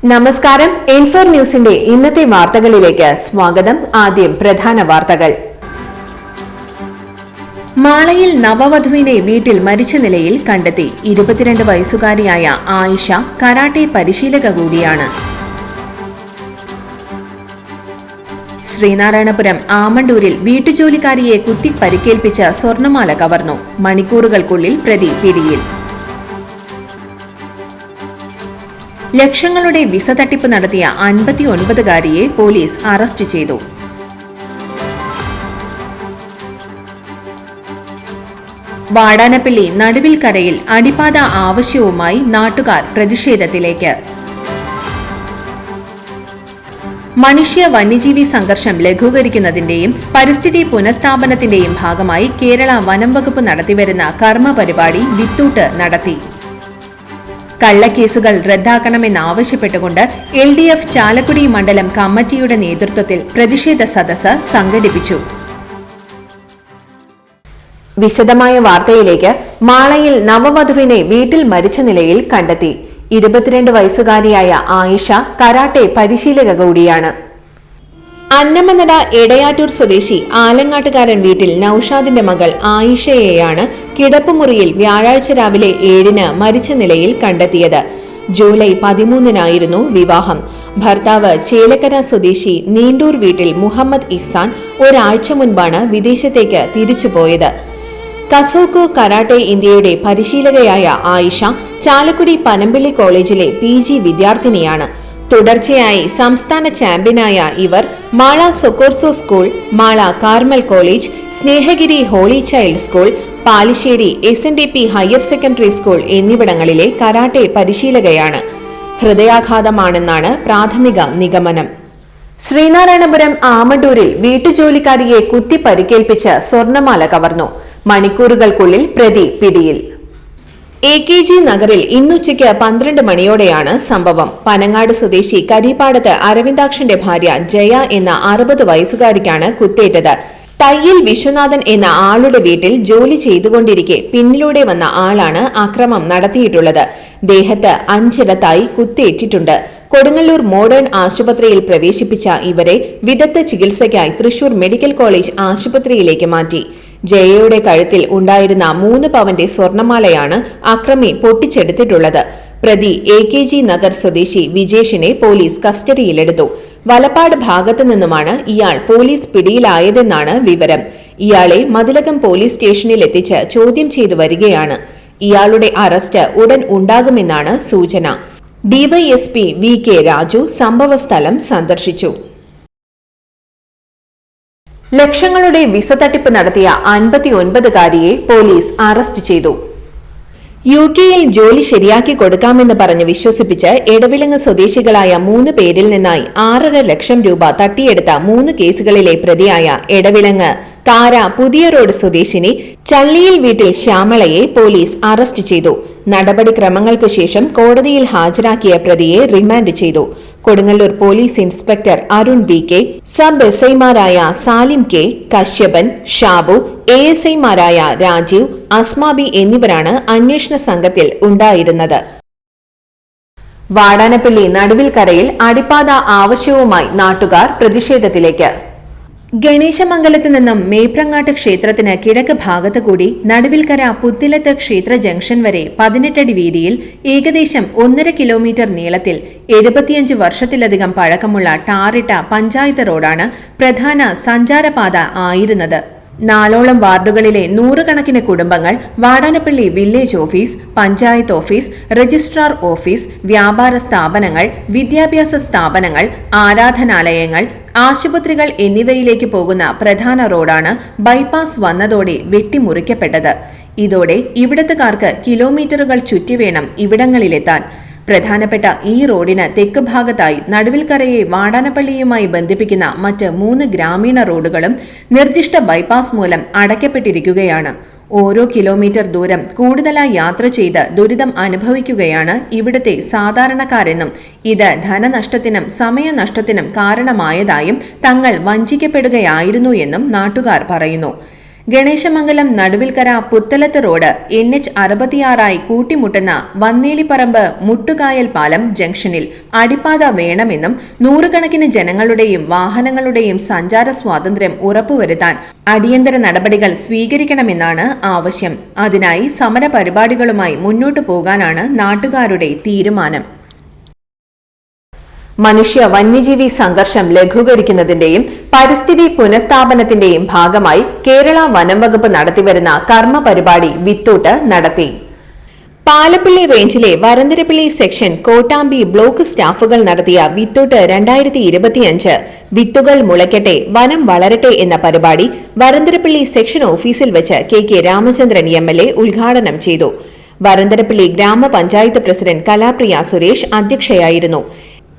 നമസ്കാരം. N4 ന്യൂസിന്റെ ഇന്നത്തെ വാർത്തകളിലേക്ക് സ്വാഗതം. ആദ്യം പ്രധാന വാർത്തകൾ. മാളയിൽ നവവധുവിനെ വീട്ടിൽ മരിച്ച നിലയിൽ കണ്ടെത്തി. 22 വയസ്സുകാരിയായ ആയിഷ കരാട്ടെ പരിശീലക കൂടിയാണ്. ശ്രീനാരായണപുരം ആമണ്ടൂരിൽ വീട്ടുജോലിക്കാരിയെ കുത്തി പരിക്കേൽപ്പിച്ച സ്വർണമാല കവർന്നു. മണിക്കൂറുകൾക്കുള്ളിൽ പ്രതി പിടിയിൽ. ലക്ഷങ്ങളുടെ വിസ തട്ടിപ്പ് നടത്തിയ 59കാരിയെ പോലീസ് അറസ്റ്റ് ചെയ്തു. വാടാനപ്പള്ളി നടുവിൽക്കരയിൽ അടിപ്പാത ആവശ്യവുമായി നാട്ടുകാർ പ്രതിഷേധത്തിലേക്ക്. മനുഷ്യ വന്യജീവി സംഘർഷം ലഘൂകരിക്കുന്നതിന്റെയും പരിസ്ഥിതി പുനഃസ്ഥാപനത്തിന്റെയും ഭാഗമായി കേരള വനം വകുപ്പ് നടത്തിവരുന്ന കർമ്മ പരിപാടി വിത്തൂട്ട് നടത്തി. കള്ളക്കേസുകൾ റദ്ദാക്കണമെന്നാവശ്യപ്പെട്ടുകൊണ്ട് LDF ചാലക്കുടി മണ്ഡലം കമ്മിറ്റിയുടെ നേതൃത്വത്തിൽ പ്രതിഷേധ സദസ്സ് സംഘടിപ്പിച്ചു. വിശദമായ വാർത്തയിലേക്ക്. മാളയിൽ നവവധുവിനെ വീട്ടിൽ മരിച്ച നിലയിൽ കണ്ടെത്തി. 22 വയസ്സുകാരിയായ ആയിഷ കരാട്ടെ പരിശീലക കൂടിയാണ്. അന്നമനട എടയാറ്റൂർ സ്വദേശി ആലങ്ങാട്ടുകാരൻ വീട്ടിൽ നൌഷാദിന്റെ മകൾ ആയിഷയെയാണ് കിടപ്പുമുറിയിൽ വ്യാഴാഴ്ച രാവിലെ 7-ന് മരിച്ച നിലയിൽ കണ്ടെത്തിയത്. ജൂലൈ 13-നായിരുന്നു വിവാഹം. ഭർത്താവ് ചേലക്കര സ്വദേശി നീണ്ടൂർ വീട്ടിൽ മുഹമ്മദ് ഇഹ്സാൻ ഒരാഴ്ച മുൻപാണ് വിദേശത്തേക്ക് തിരിച്ചുപോയത്. കസോക്കോ കരാട്ടെ ഇന്ത്യയുടെ പരിശീലകയായ ആയിഷ ചാലക്കുടി പനമ്പിള്ളി കോളേജിലെ PG വിദ്യാർത്ഥിനിയാണ്. തുടർച്ചയായി സംസ്ഥാന ചാമ്പ്യനായ ഇവർ Mala Socorso school, Mala Carmel college, Snehagiri holy child school, Palissery SNDP higher secondary school എന്നിവിടങ്ങളിലെ കരാട്ടെ പരിശീലകയാണ്. ഹൃദയാഘാതമാണെന്നാണ് പ്രാഥമിക നിഗമനം. ശ്രീനാരായണപുരം ആമണ്ടൂരിൽ വീട്ടുജോലിക്കാരിയെ കുത്തി പരിക്കേൽപ്പിച്ച് സ്വർണമാല കവർന്നു. മണിക്കൂറുകൾക്കുള്ളിൽ പ്രതി പിടിയിൽ. AKG നഗറിൽ ഇന്നുച്ചയ്ക്ക് 12 മണിയോടെയാണ് സംഭവം. പനങ്ങാട് സ്വദേശി കരിപ്പാടത്ത് അരവിന്ദാക്ഷന്റെ ഭാര്യ ജയ എന്ന 60 വയസ്സുകാരിക്കാണ് കുത്തേറ്റത്. തയ്യിൽ വിശ്വനാഥൻ എന്ന ആളുടെ വീട്ടിൽ ജോലി ചെയ്തുകൊണ്ടിരിക്കെ പിന്നിലൂടെ വന്ന ആളാണ് അക്രമം നടത്തിയിട്ടുള്ളത്. ദേഹത്ത് 5ഇടത്തായി കുത്തേറ്റിട്ടുണ്ട്. കൊടുങ്ങല്ലൂർ മോഡേൺ ആശുപത്രിയിൽ പ്രവേശിപ്പിച്ച ഇവരെ വിദഗ്ധ ചികിത്സയ്ക്കായി തൃശൂർ മെഡിക്കൽ കോളേജ് ആശുപത്രിയിലേക്ക് മാറ്റി. ജയയുടെ കഴുത്തിൽ ഉണ്ടായിരുന്ന 3 പവന്റെ സ്വർണമാലയാണ് അക്രമി പൊട്ടിച്ചെടുത്തിട്ടുള്ളത്. പ്രതി AKG നഗർ സ്വദേശി വിജേഷിനെ പോലീസ് കസ്റ്റഡിയിലെടുത്തു. വലപ്പാട് ഭാഗത്തു നിന്നുമാണ് ഇയാൾ പോലീസ് പിടിയിലായതെന്നാണ് വിവരം. ഇയാളെ മതിലകം പോലീസ് സ്റ്റേഷനിലെത്തിച്ച് ചോദ്യം ചെയ്തു വരികയാണ്. ഇയാളുടെ അറസ്റ്റ് ഉടൻ ഉണ്ടാകുമെന്നാണ് സൂചന. DYSP VK രാജു സംഭവസ്ഥലം സന്ദർശിച്ചു. ലക്ഷങ്ങളുടെ വിസ തട്ടിപ്പ് നടത്തിയ 59കാരിയെ പോലീസ് അറസ്റ്റ് ചെയ്തു. UK-യിൽ ജോലി ശരിയാക്കി കൊടുക്കാമെന്ന് പറഞ്ഞ് വിശ്വസിപ്പിച്ച് എടവിലങ്ങ് സ്വദേശികളായ 3 പേരിൽ നിന്നായി 6.5 ലക്ഷം രൂപ തട്ടിയെടുത്ത 3 കേസുകളിലെ പ്രതിയായ എടവിലങ്ങ് കാര പുതിയ റോഡ് സ്വദേശിനി ചള്ളിയിൽ വീട്ടിൽ ശ്യാമളയെ പോലീസ് അറസ്റ്റ് ചെയ്തു. നടപടിക്രമങ്ങൾക്ക് ശേഷം കോടതിയിൽ ഹാജരാക്കിയ പ്രതിയെ റിമാൻഡ് ചെയ്തു. Kodungallur police inspector Arun BK, sub SI-മാരായ സാലിം K, കശ്യപൻ, ഷാബു, ASI-മാരായ രാജീവ്, അസ്മാബി എന്നിവരാണ് അന്വേഷണ സംഘത്തിൽ ഉണ്ടായിരുന്നത്. വാടാനപ്പള്ളി നടുവിൽക്കരയിൽ അടിപ്പാത ആവശ്യവുമായി നാട്ടുകാർ പ്രതിഷേധത്തിലേക്ക്. ഗണേശമംഗലത്ത് നിന്നും മേപ്രങ്ങാട്ട് ക്ഷേത്രത്തിന് കിഴക്ക് ഭാഗത്ത് കൂടി നടുവിൽക്കര പുത്തിലത്ത് ക്ഷേത്ര ജംഗ്ഷൻ വരെ 18 അടി വീതിയിൽ ഏകദേശം 1.5 കിലോമീറ്റർ നീളത്തിൽ 75 വർഷത്തിലധികം പഴക്കമുള്ള ടാറിട്ട പഞ്ചായത്ത് റോഡാണ് പ്രധാന സഞ്ചാരപാത ആയിരുന്നത്. 4ഓളം വാർഡുകളിലെ 100 കണക്കിന് കുടുംബങ്ങൾ Vadanappally village office, panchayat office, registrar office, വ്യാപാര സ്ഥാപനങ്ങൾ, വിദ്യാഭ്യാസ സ്ഥാപനങ്ങൾ, ആരാധനാലയങ്ങൾ, ആശുപത്രികൾ എന്നിവയിലേക്ക് പോകുന്ന പ്രധാന റോഡാണ് ബൈപ്പാസ് വന്നതോടെ വെട്ടിമുറിക്കപ്പെട്ടത്. ഇതോടെ ഇവിടത്തുകാർക്ക് കിലോമീറ്ററുകൾ ചുറ്റിവേണം ഇവിടങ്ങളിലെത്താൻ. പ്രധാനപ്പെട്ട ഈ റോഡിന് തെക്ക് ഭാഗത്തായി നടുവിൽക്കരയെ വാടാനപ്പള്ളിയുമായി ബന്ധിപ്പിക്കുന്ന മറ്റ് 3 ഗ്രാമീണ റോഡുകളും നിർദ്ദിഷ്ട ബൈപ്പാസ് മൂലം അടയ്ക്കപ്പെട്ടിരിക്കുകയാണ്. ഓരോ കിലോമീറ്റർ ദൂരം കൂടുതലായി യാത്ര ചെയ്ത് ദുരിതം അനുഭവിക്കുകയാണ് ഇവിടുത്തെ സാധാരണക്കാരെന്നും ഇത് ധനനഷ്ടത്തിനും സമയനഷ്ടത്തിനും കാരണമായതായും തങ്ങൾ വഞ്ചിക്കപ്പെടുകയായിരുന്നു എന്നും നാട്ടുകാർ പറയുന്നു. ഗണേശമംഗലം നടുവിൽക്കര പുത്തലത്ത് റോഡ് NH-66 കൂട്ടിമുട്ടുന്ന വന്നേലിപ്പറമ്പ് മുട്ടുകായൽ പാലം ജംഗ്ഷനിൽ അടിപ്പാത വേണമെന്നും നൂറുകണക്കിന് ജനങ്ങളുടെയും വാഹനങ്ങളുടെയും സഞ്ചാര സ്വാതന്ത്ര്യം ഉറപ്പുവരുത്താൻ അടിയന്തര നടപടികൾ സ്വീകരിക്കണമെന്നാണ് ആവശ്യം. അതിനായി സമരപരിപാടികളുമായി മുന്നോട്ടു പോകാനാണ് നാട്ടുകാരുടെ തീരുമാനം. മനുഷ്യ വന്യജീവി സംഘർഷം ലഘൂകരിക്കുന്നതിന്റെയും പരിസ്ഥിതി പുനഃസ്ഥാപനത്തിന്റെയും ഭാഗമായി കേരള വനം വകുപ്പ് നടത്തിവരുന്ന കർമ്മ പരിപാടി വിത്തൂട്ട് നടത്തി. പാലപ്പിള്ളി റേഞ്ചിലെ വരന്തരപ്പിള്ളി സെക്ഷൻ കോട്ടാമ്പി ബ്ലോക്ക് സ്റ്റാഫുകൾ നടത്തിയ വിത്തൂട്ട് 2025 വിത്തുകൾ മുളയ്ക്കട്ടെ വനം വളരട്ടെ എന്ന പരിപാടി വരന്തരപ്പിള്ളി സെക്ഷൻ ഓഫീസിൽ വെച്ച് KK രാമചന്ദ്രൻ MLA ഉദ്ഘാടനം ചെയ്തു. വരന്തരപ്പിള്ളി ഗ്രാമപഞ്ചായത്ത് പ്രസിഡന്റ് കലാപ്രിയ സുരേഷ് അധ്യക്ഷയായിരുന്നു.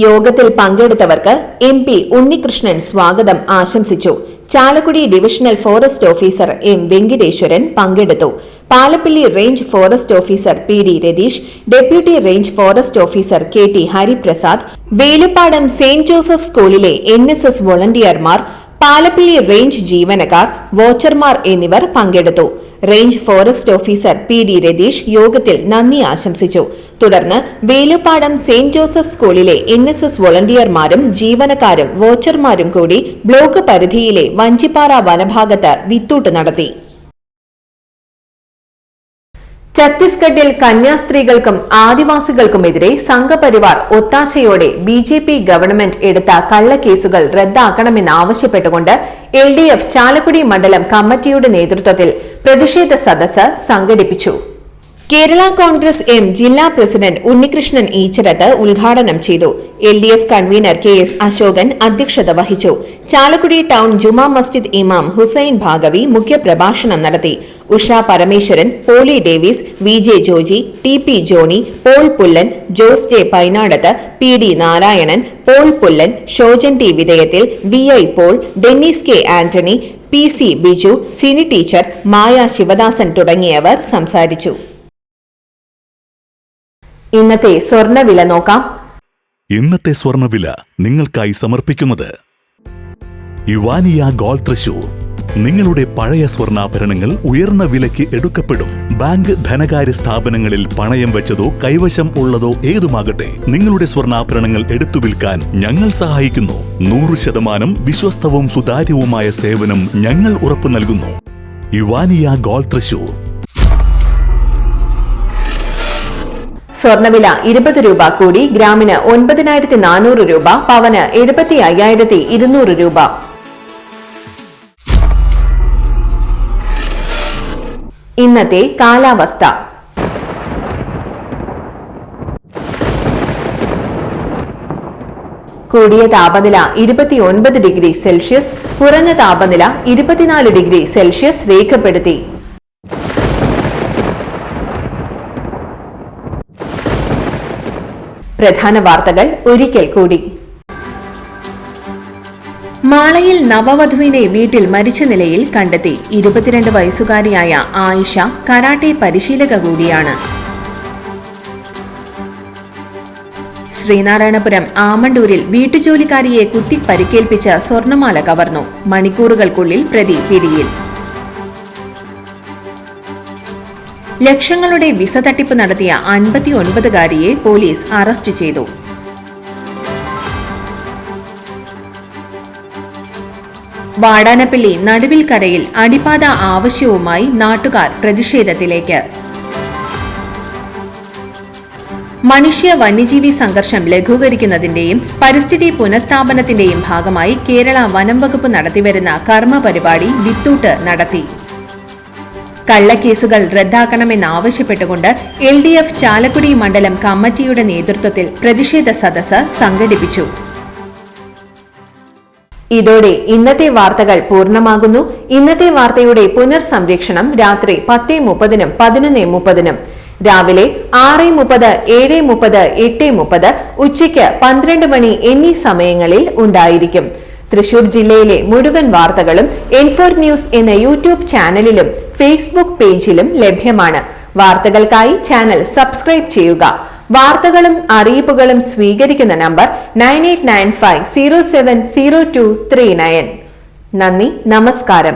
യോഗത്തിൽ പങ്കെടുത്തവർക്ക് MP ഉണ്ണികൃഷ്ണൻ സ്വാഗതം ആശംസിച്ചു. Chalakudy divisional forest officer M Venkateswaran പങ്കെടുത്തു. Palappilly range forest officer PD Ratheesh, deputy range forest officer KT Hariprasad, Velupadam Saint Joseph സ്കൂളിലെ NSS വോളണ്ടിയർമാർ, പാലപ്പിള്ളി റേഞ്ച് ജീവനക്കാർ, വാച്ചർമാർ എന്നിവർ പങ്കെടുത്തു. Range forest officer PD Ratheesh യോഗത്തിൽ നന്ദി ആശംസിച്ചു. തുടർന്ന് വേലുപ്പാടം സെന്റ് ജോസഫ് സ്കൂളിലെ NSS വോളണ്ടിയർമാരും ജീവനക്കാരും വാച്ചർമാരും കൂടി ബ്ലോക്ക് പരിധിയിലെ വഞ്ചിപ്പാറ വനഭാഗത്ത് വിത്തൂട്ട് നടത്തി. ഛത്തീസ്ഗഡിൽ കന്യാസ്ത്രീകൾക്കും ആദിവാസികൾക്കുമെതിരെ സംഘപരിവാർ ഒത്താശയോടെ BJP ഗവൺമെന്റ് എടുത്ത കള്ളക്കേസുകൾ റദ്ദാക്കണമെന്നാവശ്യപ്പെട്ടുകൊണ്ട് LDF ചാലക്കുടി മണ്ഡലം കമ്മിറ്റിയുടെ നേതൃത്വത്തിൽ പ്രതിഷേധ സദസ്സ് സംഘടിപ്പിച്ചു. കേരള കോൺഗ്രസ് M ജില്ലാ പ്രസിഡന്റ് ഉണ്ണികൃഷ്ണൻ ഈച്ചരത്ത് ഉദ്ഘാടനം ചെയ്തു. LDF കൺവീനർ KS അശോകൻ അധ്യക്ഷത വഹിച്ചു. ചാലക്കുടി ടൗൺ ജുമാ മസ്ജിദ് ഇമാം ഹുസൈൻ ഭാഗവി മുഖ്യപ്രഭാഷണം നടത്തി. Usha Parameswaran, Poly Davis, VJ Joji, TP Johnny, Paul Pullan, Jose J Painadath, PD Narayanan, Paul Pullan, Shojan T Vidheyathil, VI Paul, Dennis K Antony, PC Biju, Cini teacher, Maya Sivadasan തുടങ്ങിയവർ സംസാരിച്ചു. ഇന്നത്തെ സ്വർണ്ണവില നോക്കാം. ഇന്നത്തെ സ്വർണ്ണവില നിങ്ങൾക്കായി സമർപ്പിക്കുന്നത് ഇവാനിയ ഗോൾഡ് തൃശൂർ. നിങ്ങളുടെ പഴയ സ്വർണ്ണാഭരണങ്ങൾ ഉയർന്ന വിലയ്ക്ക് എടുക്കപ്പെടും. ബാങ്ക്, ധനകാര്യ സ്ഥാപനങ്ങളിൽ പണയം വെച്ചതോ കൈവശം ഉള്ളതോ ഏതുമാകട്ടെ, നിങ്ങളുടെ സ്വർണ്ണാഭരണങ്ങൾ എടുത്തു വിൽക്കാൻ ഞങ്ങൾ സഹായിക്കുന്നു. 100% വിശ്വസ്തവും സുതാര്യവുമായ സേവനം ഞങ്ങൾ ഉറപ്പു നൽകുന്നു. ഇവാനിയ ഗോൾഡ് തൃശൂർ. സ്വർണ്ണവില 20 രൂപ കൂടി ഗ്രാമിന് 9400 രൂപ, പവന് 75,200 രൂപ. ഇന്നത്തെ കാലാവസ്ഥ. കൂടിയ താപനില 29 ഡിഗ്രി സെൽഷ്യസ്, കുറഞ്ഞ താപനില 24 ഡിഗ്രി സെൽഷ്യസ് രേഖപ്പെടുത്തി. പ്രധാന വാർത്തകൾ ഒരിക്കൽ കൂടി. മാളയിൽ നവവധുവിനെ വീട്ടിൽ മരിച്ച നിലയിൽ കണ്ടെത്തി. 22 വയസ്സുകാരിയായ ആയിഷ കരാട്ടെ പരിശീലക കൂടിയാണ്. ശ്രീനാരായണപുരം ആമണ്ടൂരിൽ വീട്ടുജോലിക്കാരിയെ കുത്തി പരിക്കേൽപ്പിച്ച സ്വർണമാല കവർന്നു. മണിക്കൂറുകൾക്കുള്ളിൽ പ്രതി പിടിയിൽ. ലക്ഷങ്ങളുടെ വിസ തട്ടിപ്പ് നടത്തിയ 59കാരിയെ പോലീസ് അറസ്റ്റ് ചെയ്തു. വാടാനപ്പള്ളി നടുവിൽക്കരയിൽ അടിപ്പാത ആവശ്യവുമായി നാട്ടുകാർ പ്രതിഷേധത്തിലേക്ക്. മനുഷ്യ വന്യജീവി സംഘർഷം ലഘൂകരിക്കുന്നതിന്റെയും പരിസ്ഥിതി പുനഃസ്ഥാപനത്തിന്റെയും ഭാഗമായി കേരള വനം വകുപ്പ് നടത്തിവരുന്ന കർമ്മ പരിപാടി വിത്തൂട്ട് നടത്തി. കള്ളക്കേസുകൾ റദ്ദാക്കണമെന്നാവശ്യപ്പെട്ടുകൊണ്ട് LDF ചാലക്കുടി മണ്ഡലം കമ്മിറ്റിയുടെ നേതൃത്വത്തിൽ പ്രതിഷേധ സദസ്സ് സംഘടിപ്പിച്ചു. ഇതോടെ ഇന്നത്തെ വാർത്തകൾ പൂർണ്ണമാകുന്നു. ഇന്നത്തെ വാർത്തയുടെ പുനർസംരക്ഷണം രാത്രി 10:30-നും 11:30-നും, രാവിലെ 6:30, 7:30, 8:30, ഉച്ചയ്ക്ക് 12 മണി എന്നീ സമയങ്ങളിൽ ഉണ്ടായിരിക്കും. തൃശൂർ ജില്ലയിലെ മുഴുവൻ വാർത്തകളും N4 ന്യൂസ് എന്ന യൂട്യൂബ് ചാനലിലും ഫേസ്ബുക്ക് പേജിലും ലഭ്യമാണ്. വാർത്തകൾക്കായി ചാനൽ സബ്സ്ക്രൈബ് ചെയ്യുക. വാർത്തകളും അറിയിപ്പുകളും സ്വീകരിക്കുന്ന നമ്പർ 9895070239. നന്ദി, നമസ്കാരം.